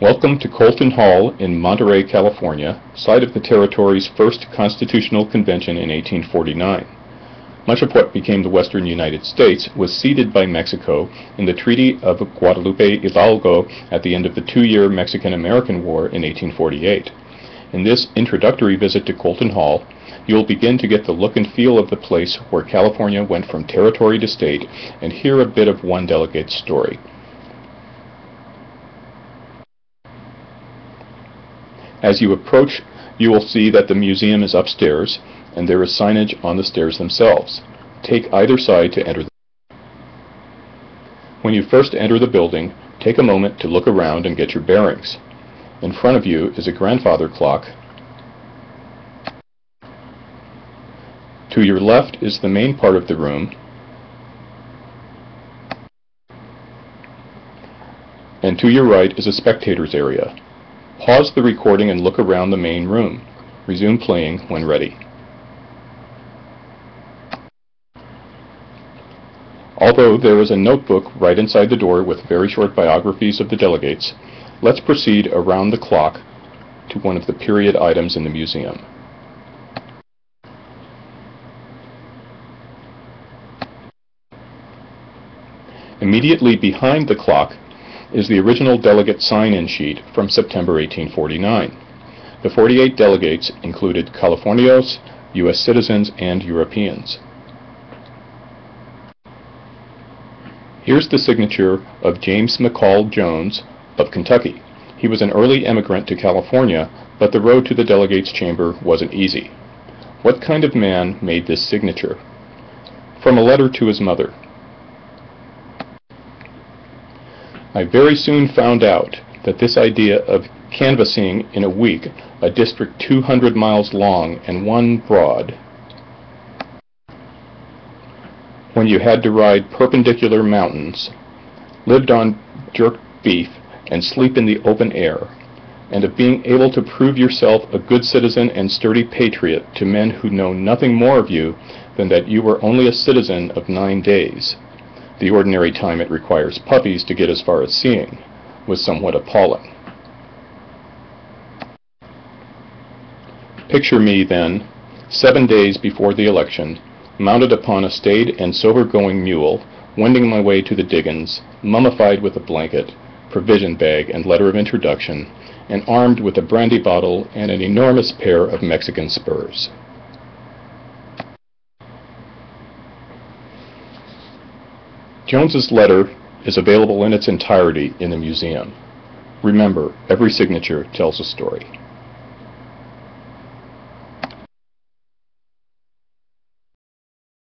Welcome to Colton Hall in Monterey, California, site of the territory's first constitutional convention in 1849. Much of what became the western United States was ceded by Mexico in the Treaty of Guadalupe Hidalgo at the end of the two-year Mexican-American War in 1848. In this introductory visit to Colton Hall, you'll begin to get the look and feel of the place where California went from territory to state and hear a bit of one delegate's story. As you approach, you will see that the museum is upstairs, and there is signage on the stairs themselves. Take either side to enter. When you first enter the building, take a moment to look around and get your bearings. In front of you is a grandfather clock. To your left is the main part of the room, and to your right is a spectator's area. Pause the recording and look around the main room. Resume playing when ready. Although there is a notebook right inside the door with very short biographies of the delegates, let's proceed around the clock to one of the period items in the museum. Immediately behind the clock is the original delegate sign-in sheet from September 1849. The 48 delegates included Californios, U.S. citizens, and Europeans. Here's the signature of James McCall Jones of Kentucky. He was an early immigrant to California, but the road to the delegates' chamber wasn't easy. What kind of man made this signature? From a letter to his mother. I very soon found out that this idea of canvassing in a week a district 200 miles long and 1 broad, when you had to ride perpendicular mountains, lived on jerked beef, and sleep in the open air, and of being able to prove yourself a good citizen and sturdy patriot to men who know nothing more of you than that you were only a citizen of 9 days, the ordinary time it requires puppies to get as far as seeing, was somewhat appalling. Picture me, then, 7 days before the election, mounted upon a staid and sober-going mule, wending my way to the diggings, mummified with a blanket, provision bag, and letter of introduction, and armed with a brandy bottle and an enormous pair of Mexican spurs. Jones's letter is available in its entirety in the museum. Remember, every signature tells a story.